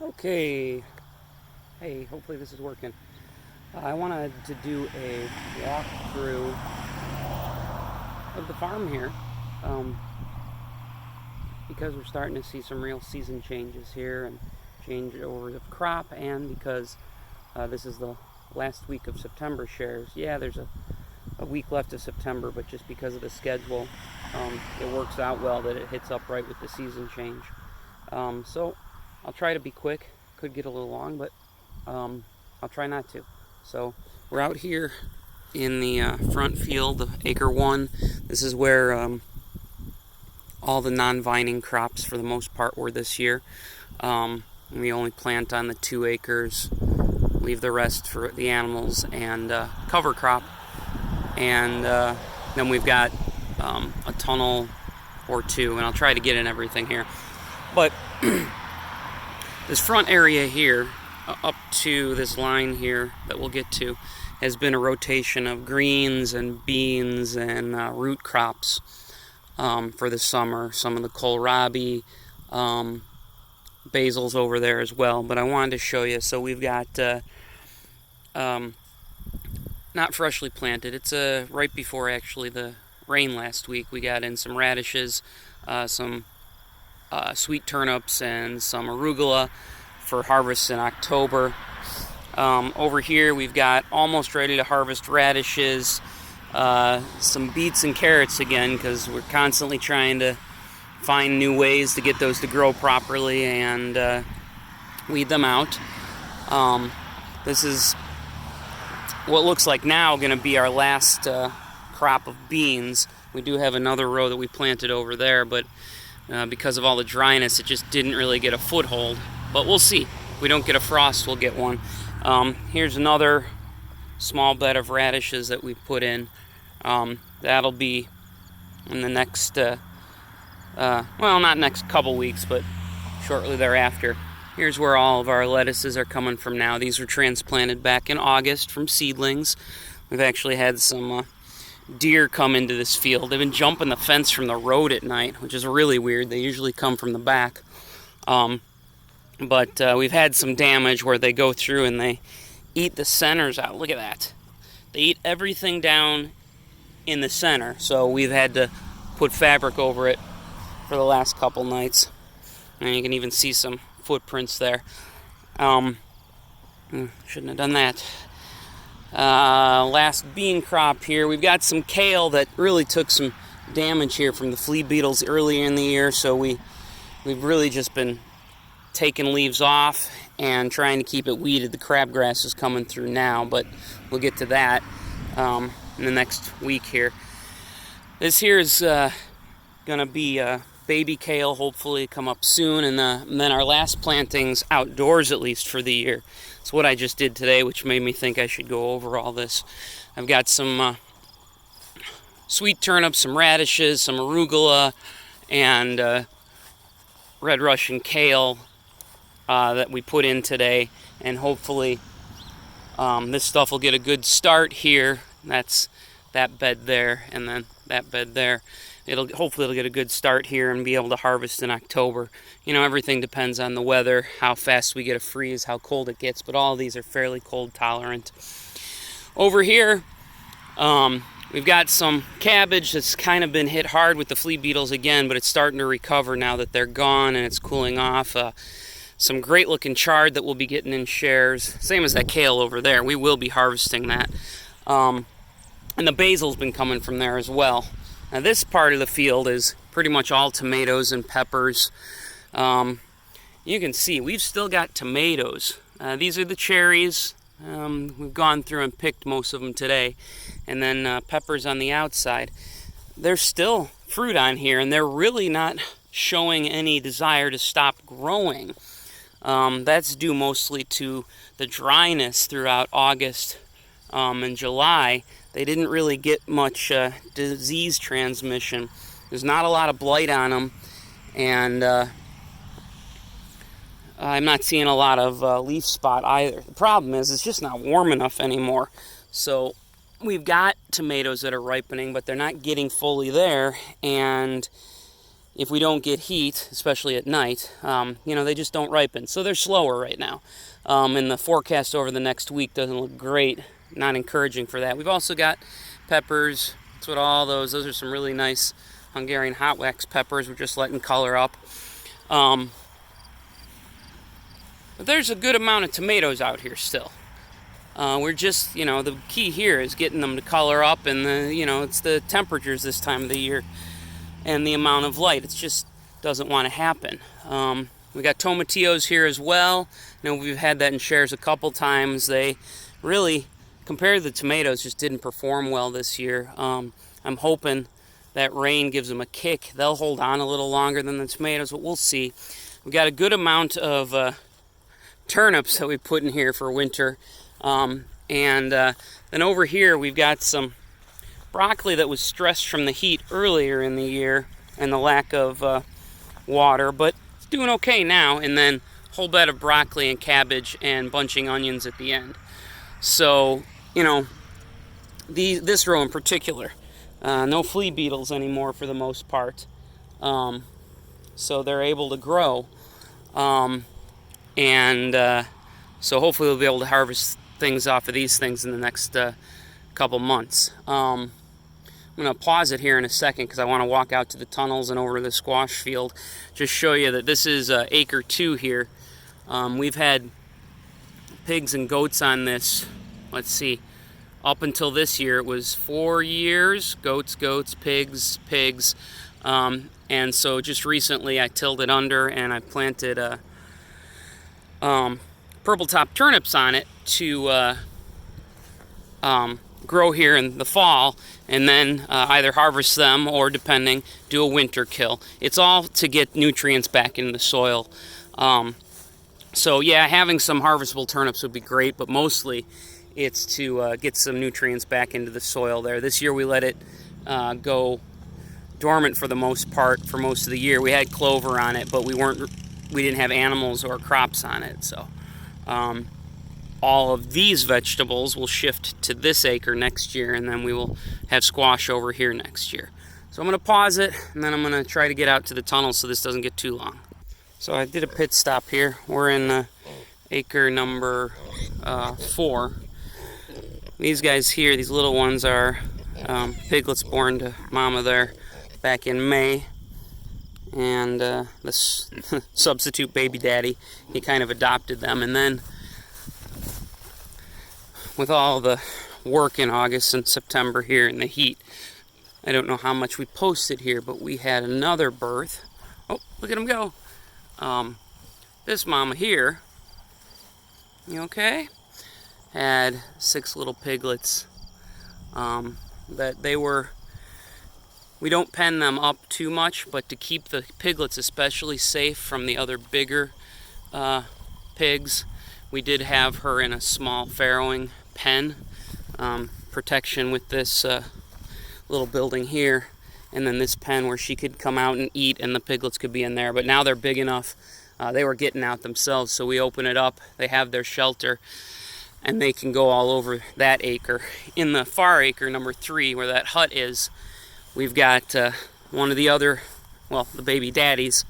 Okay, hey, hopefully this is working. I wanted to do a walkthrough of the farm here because we're starting to see some real season changes here and changeovers of crop, and because this is the last week of September shares. Yeah, there's a week left of September, but just because of the schedule, it works out well that it hits up right with the season change. So I'll try to be quick. Could get a little long, but I'll try not to. So we're out here in the front field, acre 1. This is where all the non-vining crops for the most part were this year. We only plant on the 2 acres, leave the rest for the animals and cover crop. And then we've got a tunnel or 2, and I'll try to get in everything here. But this front area here, up to this line here that we'll get to, has been a rotation of greens and beans and root crops for the summer. Some of the kohlrabi, basil's over there as well. But I wanted to show you. So we've got not freshly planted. It's right before actually the rain last week. We got in some radishes, some sweet turnips, and some arugula for harvest in October. Over here we've got almost ready to harvest radishes, some beets and carrots again, because we're constantly trying to find new ways to get those to grow properly and weed them out. This is what looks like now going to be our last crop of beans. We do have another row that we planted over there, but because of all the dryness, it just didn't really get a foothold. But we'll see. If we don't get a frost, we'll get one. Here's another small bed of radishes that we put in. That'll be in the next, well, not next couple weeks, but shortly thereafter. Here's where all of our lettuces are coming from now. These were transplanted back in August from seedlings. We've actually had some deer come into this field. They've been jumping the fence from the road at night, which is really weird. They usually come from the back. But we've had some damage where they go through and they eat the centers out. Look at that. They eat everything down in the center. So we've had to put fabric over it for the last couple nights. And you can even see some footprints there. Shouldn't have done that. Last bean crop here. We've got some kale that really took some damage here from the flea beetles earlier in the year. So we've really just been taking leaves off and trying to keep it weeded. The crabgrass is coming through now, but we'll get to that in the next week here. This here is going to be baby kale, hopefully come up soon, and then our last plantings outdoors at least for the year. It's what I just did today, which made me think I should go over all this. I've got some sweet turnips, some radishes, some arugula, and red Russian kale that we put in today, and hopefully this stuff will get a good start here. That's that bed there, and then that bed there. Hopefully it'll get a good start here and be able to harvest in October. You know, everything depends on the weather, how fast we get a freeze, how cold it gets, but all of these are fairly cold tolerant. Over here, we've got some cabbage that's kind of been hit hard with the flea beetles again, but it's starting to recover now that they're gone and it's cooling off. Some great looking chard that we'll be getting in shares. Same as that kale over there. We will be harvesting that. And the basil's been coming from there as well. Now this part of the field is pretty much all tomatoes and peppers. You can see we've still got tomatoes. These are the cherries. We've gone through and picked most of them today. And then peppers on the outside. There's still fruit on here, and they're really not showing any desire to stop growing. That's due mostly to the dryness throughout August and July. They didn't really get much disease transmission. There's not a lot of blight on them, and I'm not seeing a lot of leaf spot either. The problem is it's just not warm enough anymore. So we've got tomatoes that are ripening, but they're not getting fully there, and if we don't get heat, especially at night, they just don't ripen. So they're slower right now. And the forecast over the next week doesn't look great, not encouraging for that. We've also got peppers. That's what all those are some really nice Hungarian hot wax peppers. We're just letting color up. But there's a good amount of tomatoes out here still. We're just, the key here is getting them to color up, and it's the temperatures this time of the year and the amount of light. It just doesn't want to happen. We got tomatillos here as well. We've had that in shares a couple times. They really, compared to the tomatoes, just didn't perform well this year. I'm hoping that rain gives them a kick. They'll hold on a little longer than the tomatoes, but we'll see. We got a good amount of turnips that we put in here for winter. Then over here we've got some broccoli that was stressed from the heat earlier in the year and the lack of water, but it's doing okay now. And then a whole bed of broccoli and cabbage and bunching onions at the end. So, this row in particular, no flea beetles anymore for the most part. So they're able to grow. So hopefully we'll be able to harvest things off of these things in the next couple months. I'm going to pause it here in a second because I want to walk out to the tunnels and over to the squash field. Just show you that this is acre 2 here. We've had pigs and goats on this, let's see, up until this year it was 4 years, goats, pigs. And so just recently I tilled it under and I planted purple top turnips on it to grow here in the fall, and then either harvest them or, depending, do a winter kill. It's all to get nutrients back into the soil. So yeah, having some harvestable turnips would be great, but mostly it's to get some nutrients back into the soil there. This year we let it go dormant for the most part for most of the year. We had clover on it, but we didn't have animals or crops on it. So all of these vegetables will shift to this acre next year, and then we will have squash over here next year. So I'm going to pause it, and then I'm going to try to get out to the tunnel so this doesn't get too long. So I did a pit stop here. We're in acre number 4. These guys here, these little ones, are piglets born to mama there back in May. And this substitute baby daddy, he kind of adopted them. And then with all the work in August and September here in the heat, I don't know how much we posted here, but we had another birth. Oh, look at him go. This mama here, you okay? Had 6 little piglets that they were, we don't pen them up too much, but to keep the piglets especially safe from the other bigger pigs, we did have her in a small farrowing pen, protection with this little building here, and then this pen where she could come out and eat and the piglets could be in there. But now they're big enough, they were getting out themselves, so we open it up, they have their shelter, and they can go all over that acre. In the far acre, number 3, where that hut is, we've got one of the other, well, the baby daddies,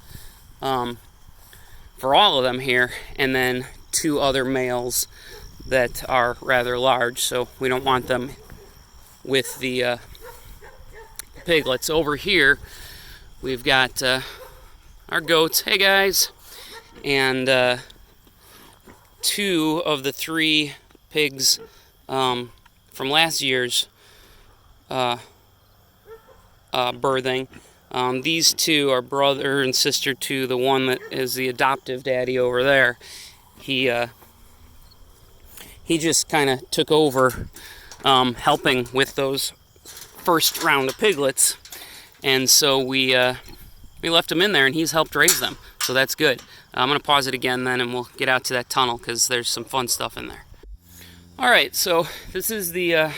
for all of them here, and then 2 other males that are rather large, so we don't want them with the piglets. Over here, we've got our goats, hey guys, and 2 of the 3 pigs from last year's birthing. These 2 are brother and sister to the one that is the adoptive daddy over there. He just kind of took over helping with those first round of piglets, and so we left him in there and he's helped raise them, so that's good. I'm going to pause it again then and we'll get out to that tunnel because there's some fun stuff in there. Alright, so this is the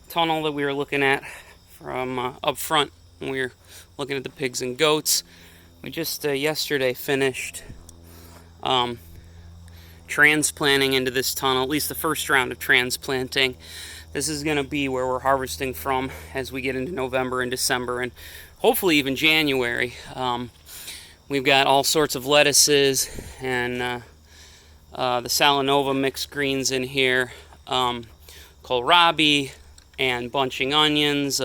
tunnel that we were looking at from up front when we were looking at the pigs and goats. We just yesterday finished transplanting into this tunnel, at least the first round of transplanting. This is going to be where we're harvesting from as we get into November and December, and hopefully even January. We've got all sorts of lettuces and the Salanova mixed greens in here, kohlrabi and bunching onions,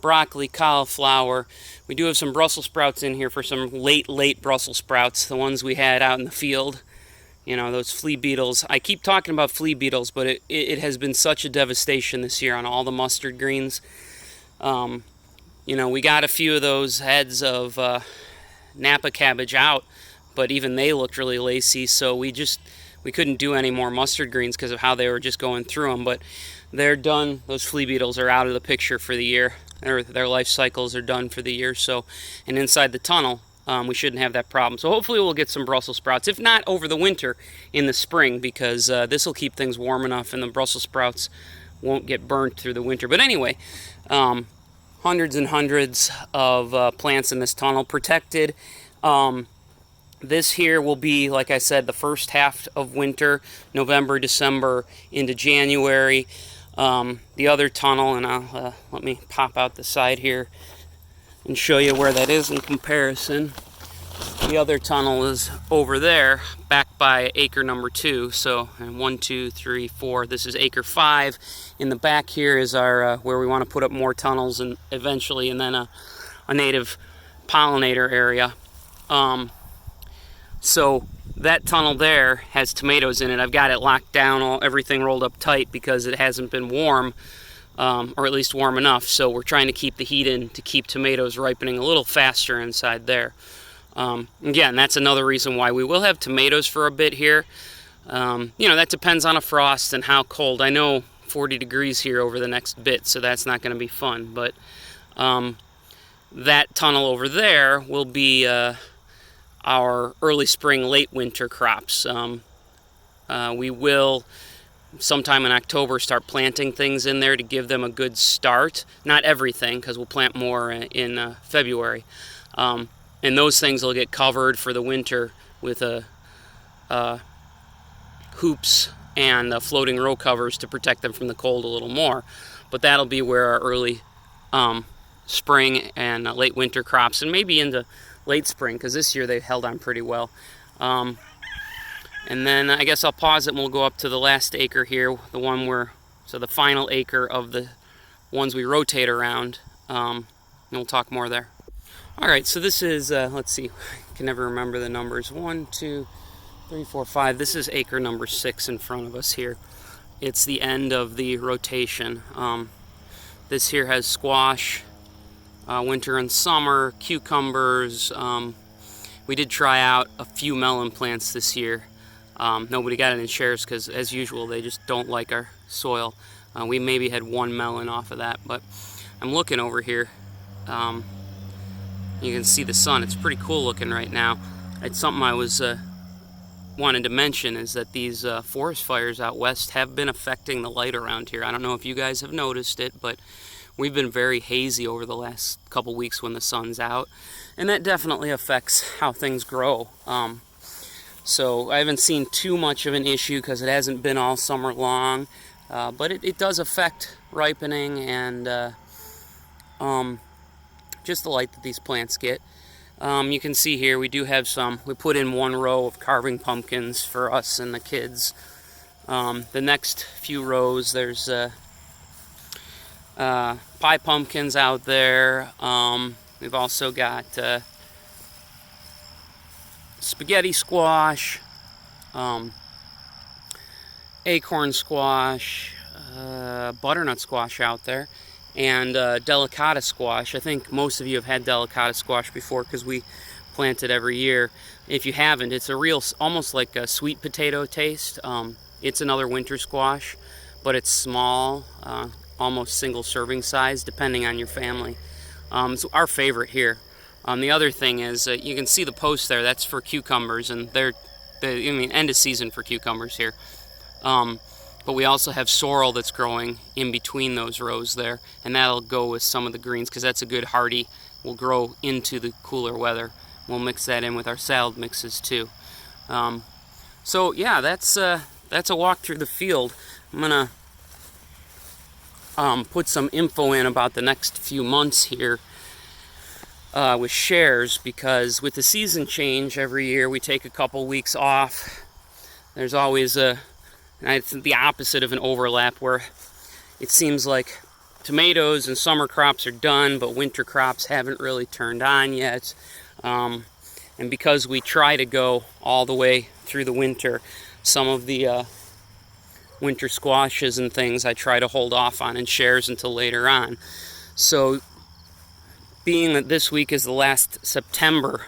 broccoli, cauliflower. We do have some Brussels sprouts in here for some late Brussels sprouts, the ones we had out in the field. You know, those flea beetles. I keep talking about flea beetles, but it has been such a devastation this year on all the mustard greens. You know, we got a few of those heads of Napa cabbage out, but even they looked really lacy, so we couldn't do any more mustard greens because of how they were just going through them. But they're done. Those flea beetles are out of the picture for the year. Their life cycles are done for the year. So, and inside the tunnel, we shouldn't have that problem. So hopefully we'll get some Brussels sprouts, if not over the winter, in the spring, because this will keep things warm enough and the Brussels sprouts won't get burnt through the winter. But anyway, hundreds and hundreds of plants in this tunnel protected. This here will be, like I said, the first half of winter, November, December into January. The other tunnel, and I'll let me pop out the side here and show you where that is in comparison. The other tunnel is over there, back by acre number 2. So, and 1, 2, 3, 4. This is acre 5. In the back here is our where we want to put up more tunnels, and eventually, and then a native pollinator area. So that tunnel there has tomatoes in it. I've got it locked down, everything rolled up tight because it hasn't been warm, or at least warm enough. So we're trying to keep the heat in to keep tomatoes ripening a little faster inside there. Again, that's another reason why we will have tomatoes for a bit here. You know, that depends on a frost and how cold. I know 40 degrees here over the next bit, so that's not going to be fun. But that tunnel over there will be our early spring, late winter crops. We will, sometime in October, start planting things in there to give them a good start. Not everything, because we'll plant more in February. And those things will get covered for the winter with hoops and floating row covers to protect them from the cold a little more. But that'll be where our early spring and late winter crops, and maybe into late spring, because this year they held on pretty well. And then I guess I'll pause it and we'll go up to the last acre here, the one so the final acre of the ones we rotate around, and we'll talk more there. Alright, so this is, let's see, I can never remember the numbers, 1, 2, 3, 4, 5, this is acre number 6 in front of us here. It's the end of the rotation. This here has squash, winter and summer, cucumbers. We did try out a few melon plants this year. Nobody got it in shares because, as usual, they just don't like our soil. We maybe had one melon off of that, but I'm looking over here. You can see the sun. It's pretty cool looking right now. It's something I was wanted to mention, is that these forest fires out west have been affecting the light around here. I don't know if you guys have noticed it, but we've been very hazy over the last couple weeks when the sun's out, and that definitely affects how things grow. So I haven't seen too much of an issue because it hasn't been all summer long, but it does affect ripening and just the light that these plants get. You can see here we do have some. We put in one row of carving pumpkins for us and the kids. The next few rows, there's pie pumpkins out there. We've also got spaghetti squash, acorn squash, butternut squash out there, and delicata squash. I think most of you have had delicata squash before because we plant it every year. If you haven't, it's a real, almost like a sweet potato taste. It's another winter squash, but it's small, almost single serving size, depending on your family. It's our favorite here. The other thing is, you can see the post there. That's for cucumbers, and they're end of season for cucumbers here. But we also have sorrel that's growing in between those rows there, and that'll go with some of the greens because that's a good hardy. Will grow into the cooler weather. We'll mix that in with our salad mixes too. So yeah, that's a walk through the field. I'm gonna put some info in about the next few months here. with shares, because with the season change every year we take a couple weeks off. There's always it's the opposite of an overlap, where it seems like tomatoes and summer crops are done, but winter crops haven't really turned on yet. And because we try to go all the way through the winter, some of the winter squashes and things I try to hold off on in shares until later on. So being that this week is the last September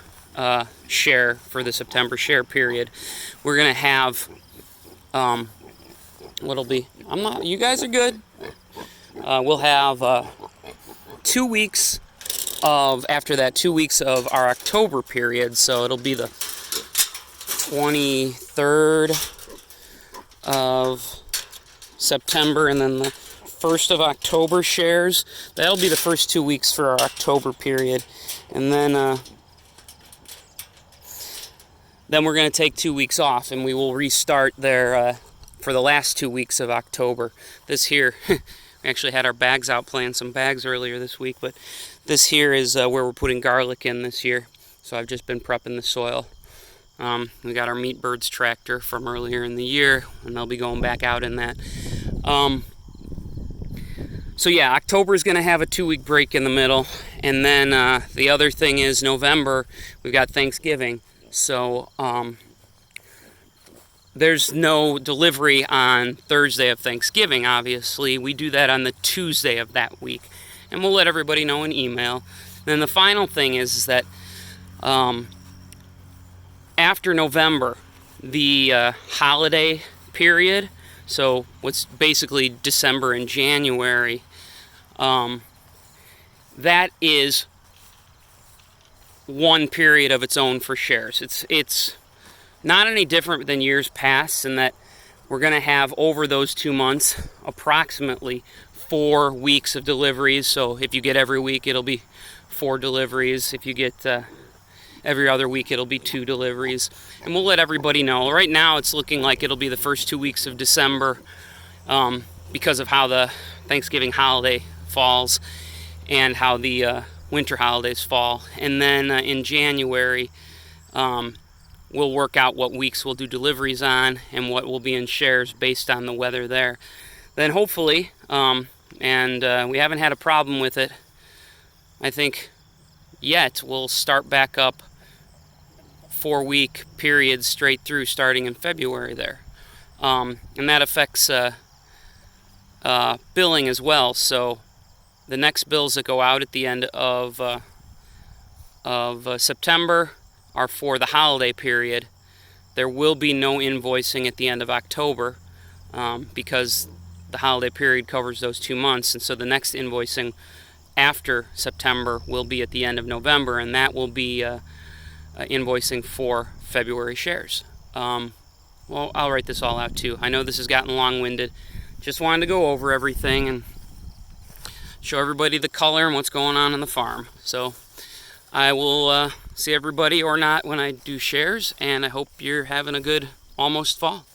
share for the September share period, we're going to have what'll be, you guys are good. We'll have 2 weeks of, after that, 2 weeks of our October period, so it'll be the 23rd of September and then the 1st of October shares. That'll be the first 2 weeks for our October period, and then we're going to take 2 weeks off, and we will restart there for the last 2 weeks of October. This here, we actually had our bags out, planting some bags earlier this week, but this here is where we're putting garlic in this year. So I've just been prepping the soil. We got our Meat Birds tractor from earlier in the year, and they'll be going back out in that. So yeah, October is going to have a 2-week break in the middle, and then the other thing is November, we've got Thanksgiving. So there's no delivery on Thursday of Thanksgiving, obviously. We do that on the Tuesday of that week, and we'll let everybody know in email. Then the final thing is that after November, the holiday period, so what's basically December and January, that is one period of its own for shares. It's not any different than years past in that we're going to have, over those 2 months, approximately 4 weeks of deliveries. So if you get every week, it'll be 4 deliveries. If you get every other week, it'll be 2 deliveries. And we'll let everybody know. Right now, it's looking like it'll be the first 2 weeks of December because of how the Thanksgiving holiday falls and how the winter holidays fall. And then in January, we'll work out what weeks we'll do deliveries on and what will be in shares based on the weather there. Then hopefully, and we haven't had a problem with it, I think, yet, we'll start back up 4-week periods straight through starting in February there. And that affects billing as well. So the next bills that go out at the end of September are for the holiday period. There will be no invoicing at the end of October because the holiday period covers those 2 months, and so the next invoicing after September will be at the end of November, and that will be invoicing for February shares. Well, I'll write this all out too. I know this has gotten long-winded. Just wanted to go over everything and show everybody the color and what's going on the farm. So I will see everybody or not when I do shares, and I hope you're having a good almost fall.